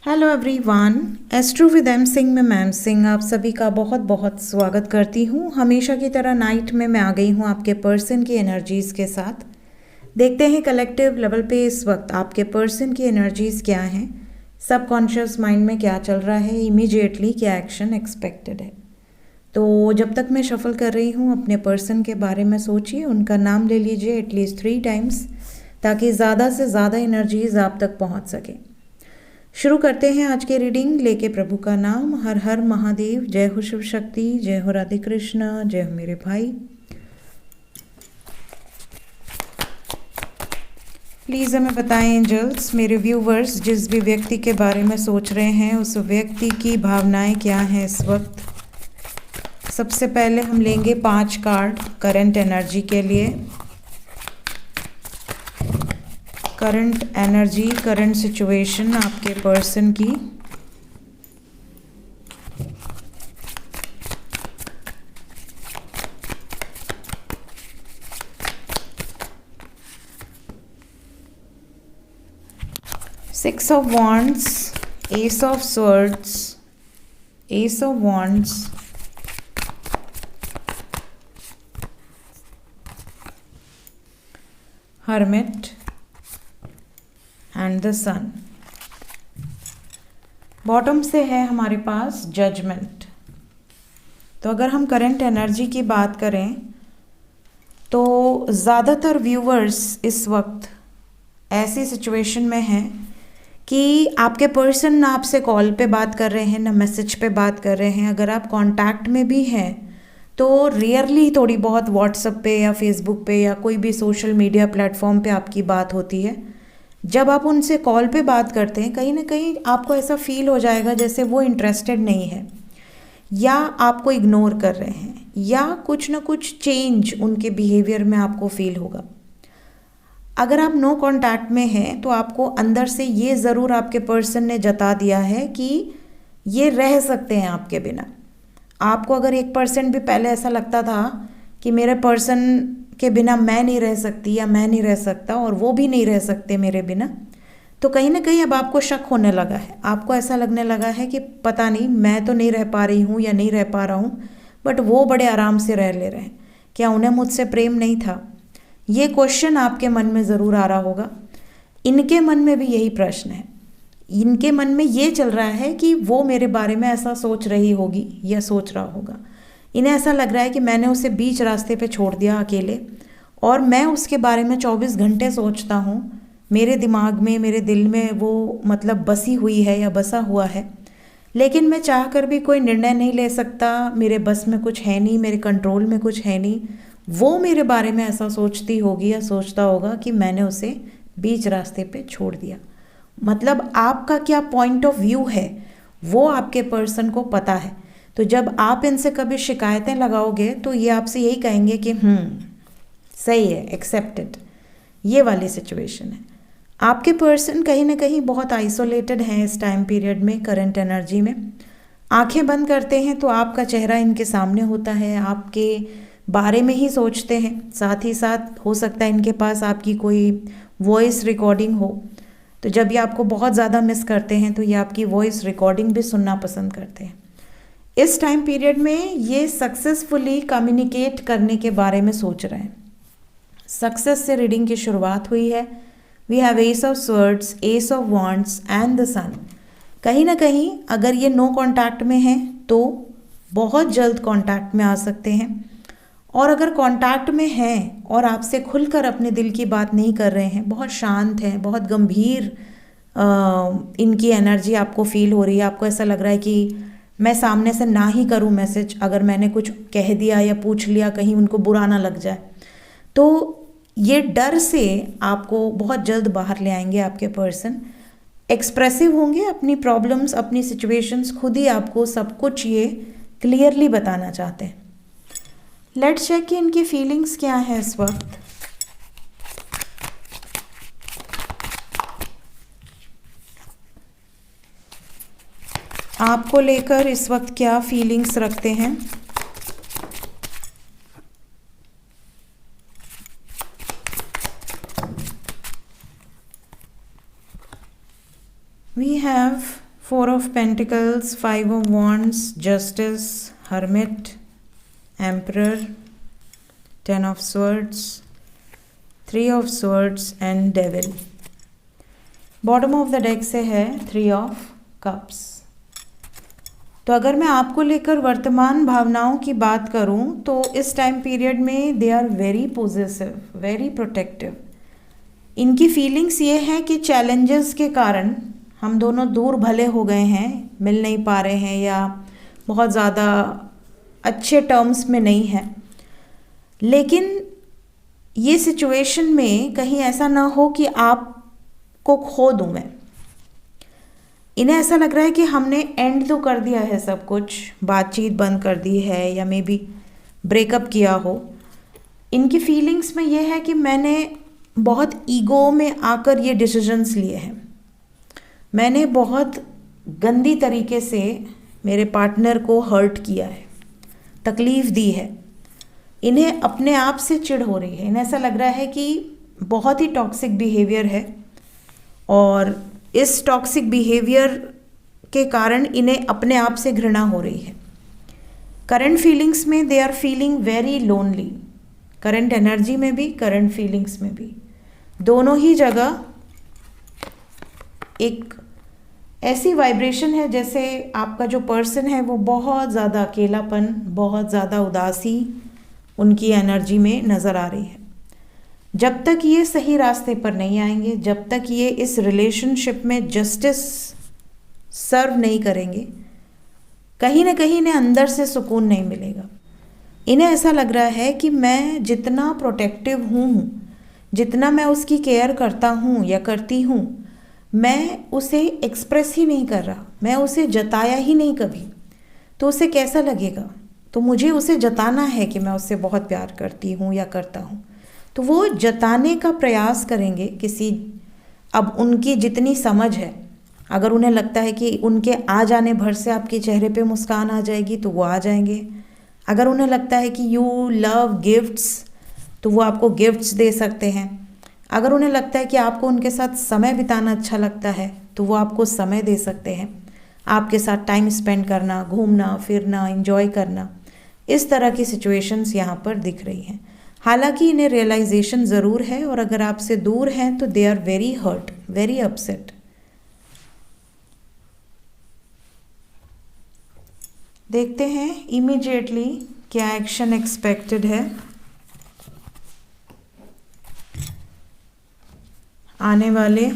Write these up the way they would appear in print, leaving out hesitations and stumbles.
Hello everyone, astro with M Singh में ma'am Singh आप सभी का बहुत बहुत स्वागत करती हूँ। हमेशा की तरह नाइट में मैं आ गई हूँ आपके पर्सन की एनर्जीज़ के साथ। देखते हैं कलेक्टिव लेवल पे इस वक्त आपके पर्सन की एनर्जीज़ क्या हैं, सबकॉन्शियस माइंड में क्या चल रहा है, इमीडिएटली क्या एक्शन एक्सपेक्टेड है। तो जब तक मैं शफल कर रही हूँ अपने पर्सन के बारे में सोचिए, उनका नाम ले लीजिए एटलीस्ट 3 टाइम्स ताकि ज़्यादा से ज़्यादा एनर्जीज़ आप तक पहुँच सके। शुरू करते हैं आज के रीडिंग लेके प्रभु का नाम। हर हर महादेव, जय हो शिव शक्ति, जय हो राधे कृष्णा, जय हो मेरे भाई। प्लीज़ हमें बताएं एंजल्स, मेरे व्यूवर्स जिस भी व्यक्ति के बारे में सोच रहे हैं उस व्यक्ति की भावनाएं क्या हैं इस वक्त। सबसे पहले हम लेंगे 5 कार्ड करंट एनर्जी के लिए। करंट एनर्जी, करंट सिचुएशन आपके पर्सन की। Six of wands, ace of swords, ace of wands, hermit and the sun. Bottom से है हमारे पास जजमेंट। तो अगर हम करंट एनर्जी की बात करें तो ज़्यादातर व्यूवर्स इस वक्त ऐसी सिचुएशन में हैं कि आपके पर्सन ना आपसे कॉल पे बात कर रहे हैं ना मैसेज पे बात कर रहे हैं। अगर आप कांटेक्ट में भी हैं तो रेयरली थोड़ी बहुत व्हाट्सएप पे या फेसबुक पे या कोई भी सोशल मीडिया प्लेटफॉर्म पे आपकी बात होती है। जब आप उनसे कॉल पे बात करते हैं कहीं ना कहीं आपको ऐसा फील हो जाएगा जैसे वो इंटरेस्टेड नहीं है या आपको इग्नोर कर रहे हैं या कुछ ना कुछ चेंज उनके बिहेवियर में आपको फील होगा। अगर आप नो कांटेक्ट में हैं तो आपको अंदर से ये ज़रूर आपके पर्सन ने जता दिया है कि ये रह सकते हैं आपके बिना। आपको अगर 1% भी पहले ऐसा लगता था कि मेरे पर्सन के बिना मैं नहीं रह सकती या मैं नहीं रह सकता और वो भी नहीं रह सकते मेरे बिना, तो कहीं ना कहीं अब आपको शक होने लगा है। आपको ऐसा लगने लगा है कि पता नहीं मैं तो नहीं रह पा रही हूँ या नहीं रह पा रहा हूँ, बट वो बड़े आराम से रह ले रहे हैं। क्या उन्हें मुझसे प्रेम नहीं था? ये क्वेश्चन आपके मन में ज़रूर आ रहा होगा। इनके मन में भी यही प्रश्न है। इनके मन में ये चल रहा है कि वो मेरे बारे में ऐसा सोच रही होगी या सोच रहा होगा। इन्हें ऐसा लग रहा है कि मैंने उसे बीच रास्ते पे छोड़ दिया अकेले और मैं उसके बारे में 24 घंटे सोचता हूँ। मेरे दिमाग में, मेरे दिल में वो मतलब बसी हुई है या बसा हुआ है, लेकिन मैं चाह कर भी कोई निर्णय नहीं ले सकता। मेरे बस में कुछ है नहीं, मेरे कंट्रोल में कुछ है नहीं। वो मेरे बारे में ऐसा सोचती होगी या सोचता होगा कि मैंने उसे बीच रास्ते पे छोड़ दिया। मतलब आपका क्या पॉइंट ऑफ व्यू है वो आपके पर्सन को पता है। तो जब आप इनसे कभी शिकायतें लगाओगे तो ये आपसे यही कहेंगे कि सही है, एक्सेप्टेड। ये वाली सिचुएशन है। आपके पर्सन कहीं ना कहीं बहुत आइसोलेटेड हैं इस टाइम पीरियड में, करंट एनर्जी में। आंखें बंद करते हैं तो आपका चेहरा इनके सामने होता है, आपके बारे में ही सोचते हैं। साथ ही साथ हो सकता है इनके पास आपकी कोई वॉइस रिकॉर्डिंग हो, तो जब ये आपको बहुत ज़्यादा मिस करते हैं तो ये आपकी वॉइस रिकॉर्डिंग भी सुनना पसंद करते हैं। इस टाइम पीरियड में ये सक्सेसफुली कम्युनिकेट करने के बारे में सोच रहे हैं। सक्सेस से रीडिंग की शुरुआत हुई है। We have ace of swords, ace of wands and the sun. कहीं ना कहीं अगर ये नो कांटेक्ट में हैं तो बहुत जल्द कांटेक्ट में आ सकते हैं, और अगर कांटेक्ट में हैं और आपसे खुलकर अपने दिल की बात नहीं कर रहे हैं, बहुत शांत हैं, बहुत गंभीर इनकी एनर्जी आपको फील हो रही है। आपको ऐसा लग रहा है कि मैं सामने से ना ही करूं मैसेज, अगर मैंने कुछ कह दिया या पूछ लिया कहीं उनको बुरा ना लग जाए। तो ये डर से आपको बहुत जल्द बाहर ले आएंगे आपके पर्सन। एक्सप्रेसिव होंगे, अपनी प्रॉब्लम्स, अपनी सिचुएशंस खुद ही आपको सब कुछ ये क्लियरली बताना चाहते हैं। लेट्स चेक कि इनकी फीलिंग्स क्या है इस वक्त। आपको लेकर इस वक्त क्या फीलिंग्स रखते हैं। We have 4 of Pentacles, 5 of Wands, Justice, Hermit, Emperor, 10 of Swords, 3 of Swords and Devil. Bottom of the deck से है 3 ऑफ कप्स। तो अगर मैं आपको लेकर वर्तमान भावनाओं की बात करूं तो इस टाइम पीरियड में they are very positive, very protective. इनकी फीलिंग्स ये है कि चैलेंजेस के कारण हम दोनों दूर भले हो गए हैं, मिल नहीं पा रहे हैं या बहुत ज़्यादा अच्छे टर्म्स में नहीं हैं, लेकिन ये सिचुएशन में कहीं ऐसा ना हो कि आपको खो दूँ मैं। इन्हें ऐसा लग रहा है कि हमने एंड तो कर दिया है सब कुछ, बातचीत बंद कर दी है या मे बी ब्रेकअप किया हो। इनकी फीलिंग्स में ये है कि मैंने बहुत ईगो में आकर ये डिसीजंस लिए हैं, मैंने बहुत गंदी तरीके से मेरे पार्टनर को हर्ट किया है, तकलीफ़ दी है। इन्हें अपने आप से चिढ़ हो रही है, इन्हें ऐसा लग रहा है कि बहुत ही टॉक्सिक बिहेवियर है और इस टॉक्सिक बिहेवियर के कारण इन्हें अपने आप से घृणा हो रही है। करंट फीलिंग्स में they are feeling very lonely, current energy में भी, करंट फीलिंग्स में भी, दोनों ही जगह एक ऐसी वाइब्रेशन है जैसे आपका जो पर्सन है वो बहुत ज़्यादा अकेलापन, बहुत ज़्यादा उदासी उनकी एनर्जी में नज़र आ रही है। जब तक ये सही रास्ते पर नहीं आएंगे, जब तक ये इस रिलेशनशिप में जस्टिस सर्व नहीं करेंगे, कहीं ना कहीं इन्हें अंदर से सुकून नहीं मिलेगा। इन्हें ऐसा लग रहा है कि मैं जितना प्रोटेक्टिव हूँ, जितना मैं उसकी केयर करता हूँ या करती हूँ, मैं उसे एक्सप्रेस ही नहीं कर रहा, मैं उसे जताया ही नहीं कभी, तो उसे कैसा लगेगा? तो मुझे उसे जताना है कि मैं उससे बहुत प्यार करती हूँ या करता हूँ। तो वो जताने का प्रयास करेंगे किसी, अब उनकी जितनी समझ है, अगर उन्हें लगता है कि उनके आ जाने भर से आपके चेहरे पे मुस्कान आ जाएगी तो वो आ जाएंगे। अगर उन्हें लगता है कि यू लव गिफ्ट्स तो वो आपको गिफ्ट्स दे सकते हैं। अगर उन्हें लगता है कि आपको उनके साथ समय बिताना अच्छा लगता है तो वो आपको समय दे सकते हैं, आपके साथ टाइम स्पेंड करना, घूमना फिरना, एंजॉय करना, इस तरह की सिचुएशंस यहाँ पर दिख रही हैं। हालांकि इन्हें रियलाइजेशन ज़रूर है और अगर आपसे दूर हैं तो they are very hurt, very upset. देखते हैं इमीडिएटली क्या एक्शन एक्सपेक्टेड है, आने वाले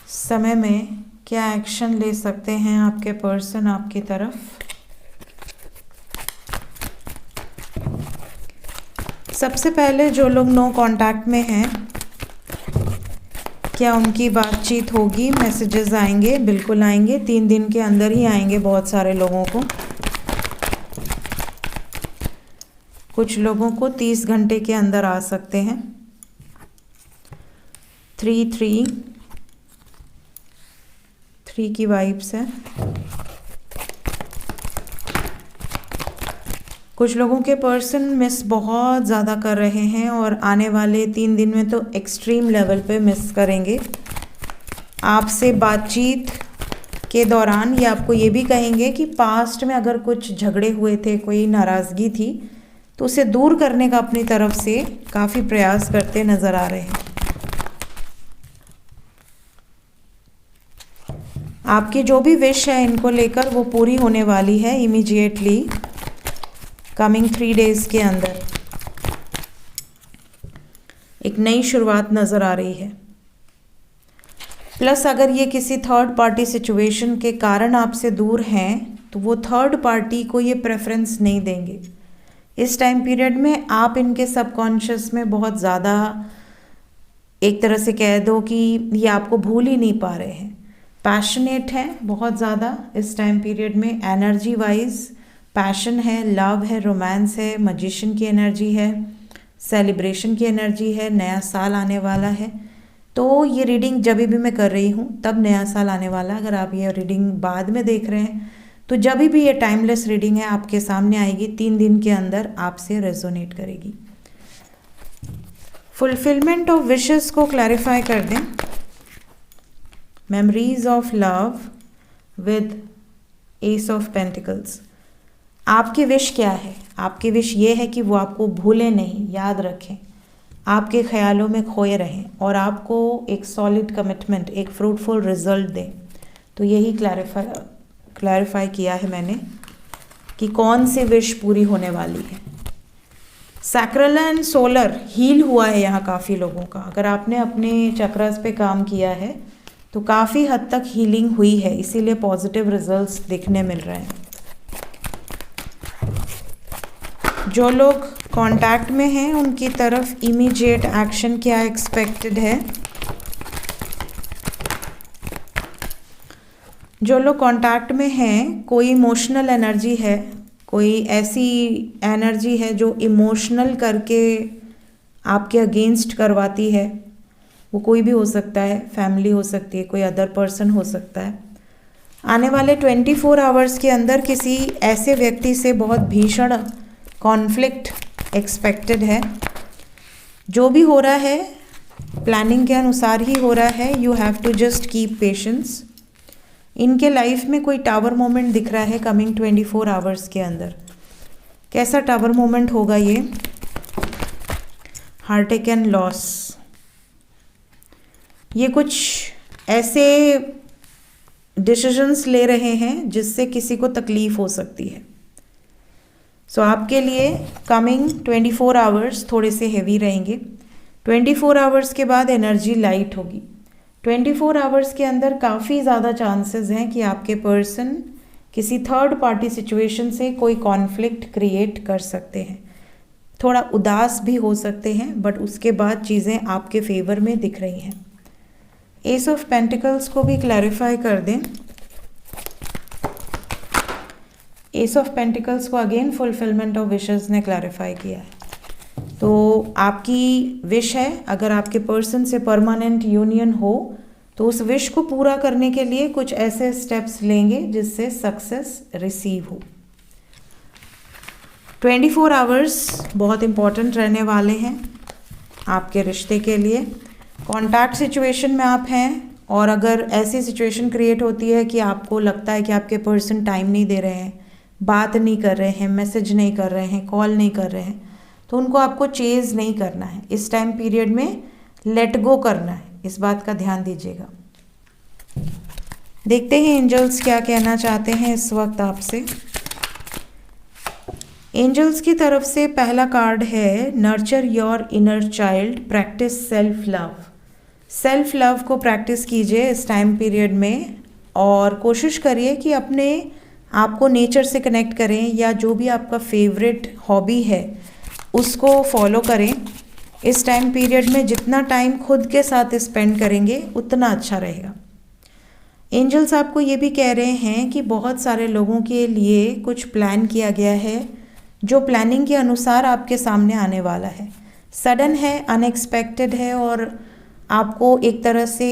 समय में क्या एक्शन ले सकते हैं आपके पर्सन आपकी तरफ। सबसे पहले जो लोग नो कांटेक्ट में हैं, क्या उनकी बातचीत होगी? मैसेजेस आएंगे, बिल्कुल आएंगे, 3 दिन के अंदर ही आएंगे बहुत सारे लोगों को। कुछ लोगों को 30 घंटे के अंदर आ सकते हैं। 3 की वाइब्स है। कुछ लोगों के पर्सन मिस बहुत ज़्यादा कर रहे हैं और आने वाले 3 दिन में तो एक्सट्रीम लेवल पे मिस करेंगे। आपसे बातचीत के दौरान ये आपको ये भी कहेंगे कि पास्ट में अगर कुछ झगड़े हुए थे, कोई नाराज़गी थी, तो उसे दूर करने का अपनी तरफ से काफ़ी प्रयास करते नज़र आ रहे हैं। आपकी जो भी विश है इनको लेकर वो पूरी होने वाली है इमीडिएटली, कमिंग 3 डेज के अंदर एक नई शुरुआत नज़र आ रही है। प्लस अगर ये किसी थर्ड पार्टी सिचुएशन के कारण आपसे दूर हैं तो वो थर्ड पार्टी को ये प्रेफरेंस नहीं देंगे। इस टाइम पीरियड में आप इनके सबकॉन्शियस में बहुत ज़्यादा, एक तरह से कह दो कि ये आपको भूल ही नहीं पा रहे हैं, पैशनेट हैं बहुत ज़्यादा इस टाइम पीरियड में। एनर्जी वाइज पैशन है, लव है, रोमांस है, मैजिशियन की एनर्जी है, सेलिब्रेशन की एनर्जी है, नया साल आने वाला है। तो ये रीडिंग जब भी मैं कर रही हूँ तब नया साल आने वाला। अगर आप ये रीडिंग बाद में देख रहे हैं तो जब भी ये टाइमलेस रीडिंग है आपके सामने आएगी, 3 दिन के अंदर आपसे रेजोनेट करेगी। फुलफिलमेंट ऑफ विशेस को क्लैरिफाई कर दें। Memories of love with S of pentacles. आपकी विश क्या है? आपकी विश ये है कि वो आपको भूलें नहीं, याद रखें, आपके ख्यालों में खोए रहें और आपको एक सॉलिड कमिटमेंट, एक फ्रूटफुल रिजल्ट दें। तो यही क्लैरिफाई किया है मैंने कि कौन सी विश पूरी होने वाली है। सैक्रल एंड सोलर हील हुआ है यहाँ काफ़ी लोगों का। अगर आपने अपने चक्रस पे काम किया है तो काफ़ी हद तक हीलिंग हुई है, इसीलिए पॉजिटिव रिजल्ट्स दिखने मिल रहे हैं। जो लोग कांटेक्ट में हैं उनकी तरफ इमीडिएट एक्शन क्या एक्सपेक्टेड है? जो लोग कांटेक्ट में हैं, कोई इमोशनल एनर्जी है, कोई ऐसी एनर्जी है जो इमोशनल करके आपके अगेंस्ट करवाती है। वो कोई भी हो सकता है, फैमिली हो सकती है, कोई अदर पर्सन हो सकता है। आने वाले 24 आवर्स के अंदर किसी ऐसे व्यक्ति से बहुत भीषण कॉन्फ्लिक्ट एक्सपेक्टेड है। जो भी हो रहा है प्लानिंग के अनुसार ही हो रहा है। You have to just keep patience. इनके लाइफ में कोई टावर मोमेंट दिख रहा है कमिंग 24 आवर्स के अंदर। कैसा टावर मोमेंट होगा ये? हार्टटेक एंड लॉस। ये कुछ ऐसे डिसीजंस ले रहे हैं जिससे किसी को तकलीफ हो सकती है। सो आपके लिए कमिंग 24 आवर्स थोड़े से हेवी रहेंगे। 24 आवर्स के बाद एनर्जी लाइट होगी। 24 आवर्स के अंदर काफ़ी ज़्यादा चांसेस हैं कि आपके पर्सन किसी थर्ड पार्टी सिचुएशन से कोई कॉन्फ्लिक्ट क्रिएट कर सकते हैं। थोड़ा उदास भी हो सकते हैं, बट उसके बाद चीज़ें आपके फेवर में दिख रही हैं। एस ऑफ पेंटिकल्स को भी क्लैरिफाई कर दें। एस ऑफ पेंटिकल्स को अगेन फुलफिलमेंट ऑफ विशेस ने क्लैरिफाई किया है। तो आपकी विश है, अगर आपके पर्सन से परमानेंट यूनियन हो तो उस विश को पूरा करने के लिए कुछ ऐसे स्टेप्स लेंगे जिससे सक्सेस रिसीव हो। 24 आवर्स बहुत इम्पॉर्टेंट रहने वाले हैं आपके रिश्ते के लिए। कॉन्टैक्ट सिचुएशन में आप हैं और अगर ऐसी सिचुएशन क्रिएट होती है कि आपको लगता है कि आपके पर्सन टाइम नहीं दे रहे हैं, बात नहीं कर रहे हैं, मैसेज नहीं कर रहे हैं, कॉल नहीं कर रहे हैं, तो उनको आपको चेज़ नहीं करना है। इस टाइम पीरियड में लेट गो करना है, इस बात का ध्यान दीजिएगा। देखते हैं एंजल्स क्या कहना चाहते हैं इस वक्त आपसे। एंजल्स की तरफ से पहला कार्ड है nurture your inner child, practice self love. Self love को प्रैक्टिस कीजिए इस टाइम पीरियड में और कोशिश करिए कि अपने आपको नेचर से कनेक्ट करें या जो भी आपका फेवरेट हॉबी है उसको फॉलो करें। इस टाइम पीरियड में जितना टाइम खुद के साथ स्पेंड करेंगे उतना अच्छा रहेगा। एंजल्स आपको ये भी कह रहे हैं कि बहुत सारे लोगों के लिए कुछ प्लान किया गया है जो प्लानिंग के अनुसार आपके सामने आने वाला है। सडन है, अनएक्सपेक्टेड है और आपको एक तरह से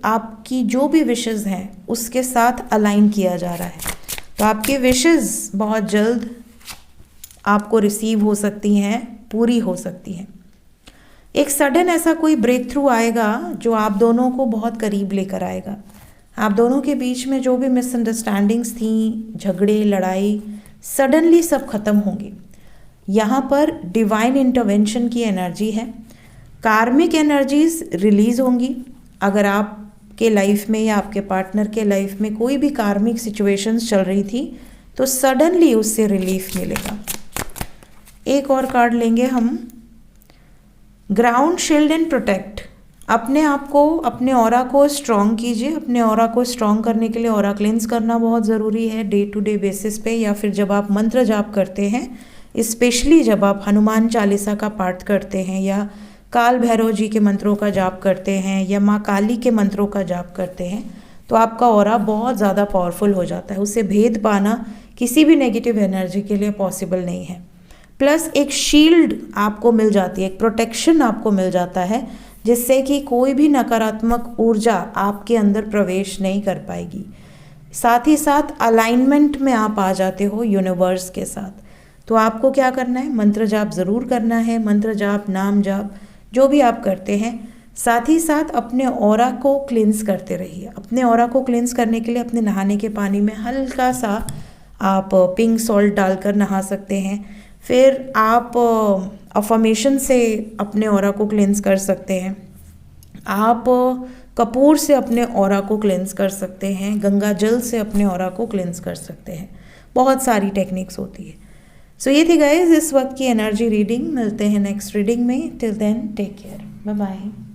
आपकी जो भी विशेस हैं उसके साथ अलाइन किया जा रहा है। तो आपकी विशेस बहुत जल्द आपको रिसीव हो सकती हैं, पूरी हो सकती हैं। एक सडन ऐसा कोई ब्रेक थ्रू आएगा जो आप दोनों को बहुत करीब लेकर आएगा। आप दोनों के बीच में जो भी मिसअंडरस्टैंडिंग्स थी, झगड़े, लड़ाई, सडनली सब खत्म होंगे। यहाँ पर डिवाइन इंटरवेंशन की एनर्जी है। कार्मिक एनर्जीज रिलीज होंगी। अगर आप के लाइफ में या आपके पार्टनर के लाइफ में कोई भी कार्मिक सिचुएशंस चल रही थी तो सडनली उससे रिलीफ मिलेगा। एक और कार्ड लेंगे हम, ग्राउंड शील्ड एंड प्रोटेक्ट। अपने आप को, अपने ऑरा को स्ट्रॉन्ग कीजिए। अपने ऑरा को स्ट्रॉन्ग करने के लिए ऑरा क्लेंस करना बहुत ज़रूरी है डे टू डे बेसिस पे, या फिर जब आप मंत्र जाप करते हैं, स्पेशली जब आप हनुमान चालीसा का पाठ करते हैं या काल भैरव जी के मंत्रों का जाप करते हैं या माँ काली के मंत्रों का जाप करते हैं, तो आपका ऑरा बहुत ज़्यादा पावरफुल हो जाता है। उससे भेद पाना किसी भी नेगेटिव एनर्जी के लिए पॉसिबल नहीं है। प्लस एक शील्ड आपको मिल जाती है, एक प्रोटेक्शन आपको मिल जाता है जिससे कि कोई भी नकारात्मक ऊर्जा आपके अंदर प्रवेश नहीं कर पाएगी। साथ ही साथ अलाइनमेंट में आप आ जाते हो यूनिवर्स के साथ। तो आपको क्या करना है? मंत्र जाप ज़रूर करना है। मंत्र जाप, नाम जाप, जो भी आप करते हैं, साथ ही साथ अपने ऑरा को क्लींस करते रहिए। अपने ऑरा को क्लींस करने के लिए अपने नहाने के पानी में हल्का सा आप पिंक सॉल्ट डालकर नहा सकते हैं। फिर आप अफर्मेशन से अपने ऑरा को क्लींस कर सकते हैं। आप कपूर से अपने ऑरा को क्लेंस कर सकते हैं। गंगा जल से अपने ऑरा को क्लेंस कर सकते हैं। बहुत सारी टेक्निक्स होती है। सो ये थी गाइस इस वक्त की एनर्जी रीडिंग। मिलते हैं नेक्स्ट रीडिंग में। Till then take care, bye bye.